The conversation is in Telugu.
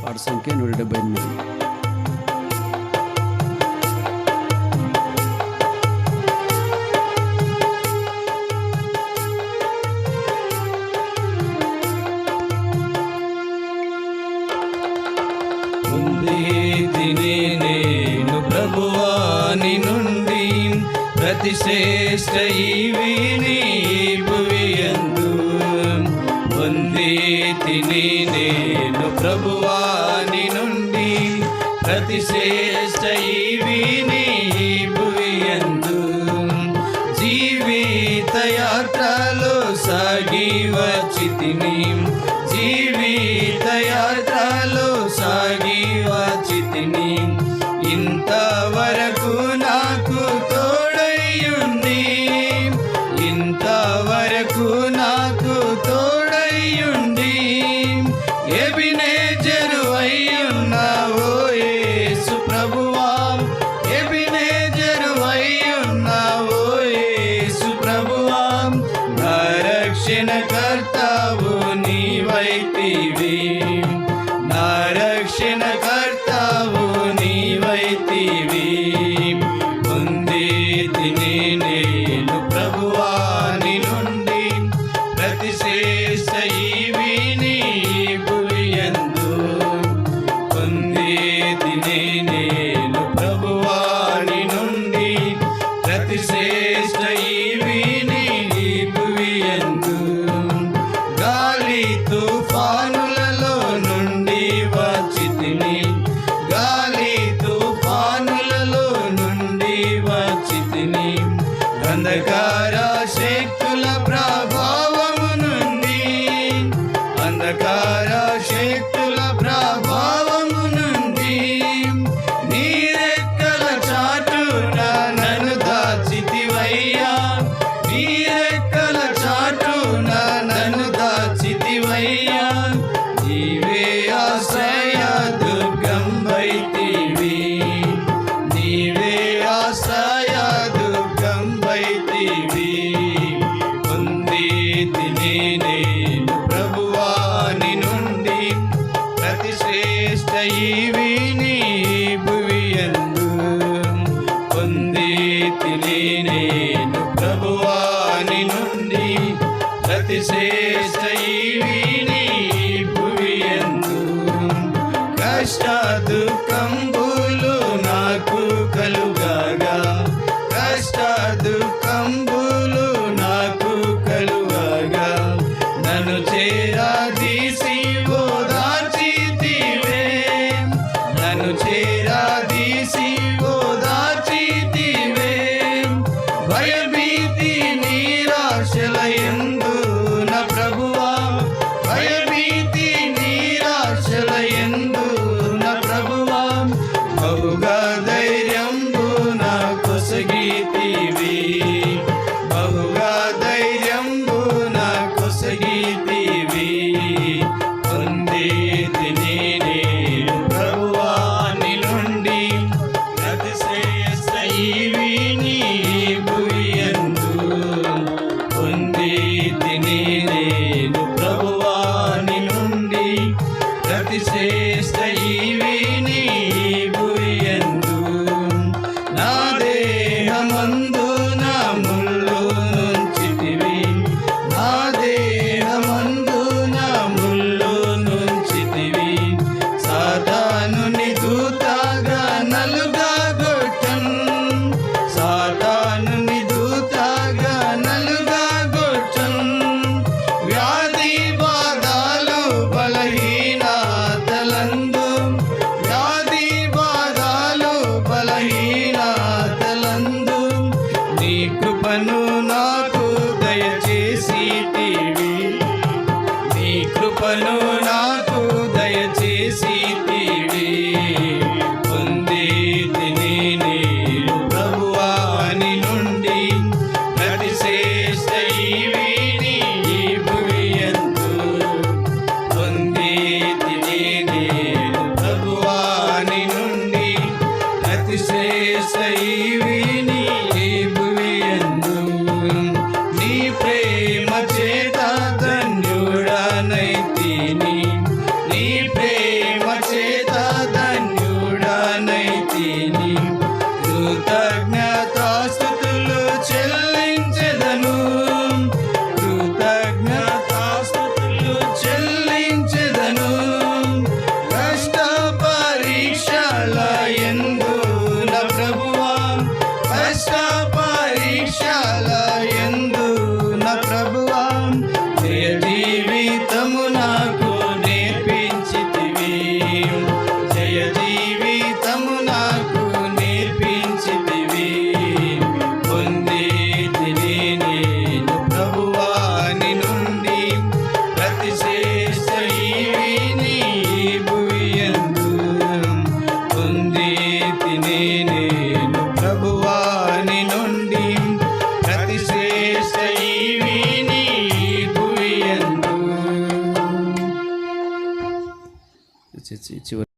పాట సంఖ్య 178. నేను ప్రభువాని నుండి ప్రతి శ్రేష్ఠ ఈవిని భువియందు పొందితిని. నేను ప్రభువాని నుండి ప్రతి శ్రేష్ఠ ఈవిని భువియందు జీవిత యాత్రలో సాగి వచ్చితిని. జీవిత యాత్రలో సాగి వచ్చితిని. ఇంతవరకు నాకు తోడయ్యుండి, ఇంతవరకు నాకు తోడయ్యుండి ఎబినేజరు అయ్యున్నావో యేసు ప్రభువా, ఎబినేజరు అయ్యున్నావో యేసు ప్రభువా. నా రక్షణకర్తావు నీవైతివి, నా రక్షణకర్తావు నీవైతివి. పొందితిని నేను ప్రభువాని నుండి ప్రతి శ్రేష్ఠ ఈవిని భువియందు. పొందితిని నేను ప్రభువాని నుండి ప్రతి శ్రేష్ఠ ఈవిని భువియందు. గాలి తుఫానులలో నుండి వచ్చితిని, గాలి తుఫానులలో నుండి వచ్చితిని. అంధకార శక్తుల ప్రభావము నుండి, అంధకార శక్తుల ప్రభావము నుండి నీ రెక్కల చాటున నన్ను దాచితివయ్యా, నీ రెక్కల చాటున నన్ను దాచితివయ్యా. నీవే ఆశ్రయ దుర్గం వైతివి, నీవే ఆశ్రయ దుర్గం వైతివి. పొందితిని నేను ప్రభువాని నుండి ప్రతి శ్రేష్ఠ ఈవిని భువియందు. పొందితిని నేను ప్రభువాని నుండి ప్రతి శ్రేష్ఠ ఈవిని భువియందు. కష్ట దుఃఖంబులు నాకు కలుగగా, కష్ట దుఃఖంబులు నాకు కలుగగా నన్ను చేరాదీసి ఓదార్చితివే, నన్ను చేరాదీసి ఓదార్చితివే. భయభీతి నిరాశల యందు నా ప్రభువా, భయభీతి నిరాశల యందు నా ప్రభువా. బహుగా ధైర్యంబు నా కొసగితివి, బహుగా ధైర్యంబు నా కొసగితివి. పొందితిని నేను ప్రభువాని నుండి ప్రతి శ్రేష్ఠ ఈవిని భువియందు. పొందితిని నేను ప్రభువాని నుండి ప్రతి శ్రేష్ఠ ఈవిని భువియందు. నా దేహమందు నా ముళ్ళు నుంచితివి, నా దేహమందు నా ముళ్ళు నుంచితివి. సాతానుని దూతగా నలుగా గొట్టం, సాతానుని దూతగా నలుగా గొట్టం. వ్యాధి బాధలు బలహీనతలందు, వ్యాధి బాధలు బలహీనతలందు నీ కృపను నాకు దయచేసితివి, నీ కృపను నాకు దయచేసితివి. పొందితిని నేను ప్రభువాని నుండి ప్రతి శ్రేష్ఠ ఈవిని భువియందు. పొందితిని నేను ప్రభువాని నుండి ప్రతి శ్రేష్ఠ ఈవిని భువియందు. నీ ప్రేమ చేత ధన్యుడనైతిని, చివరి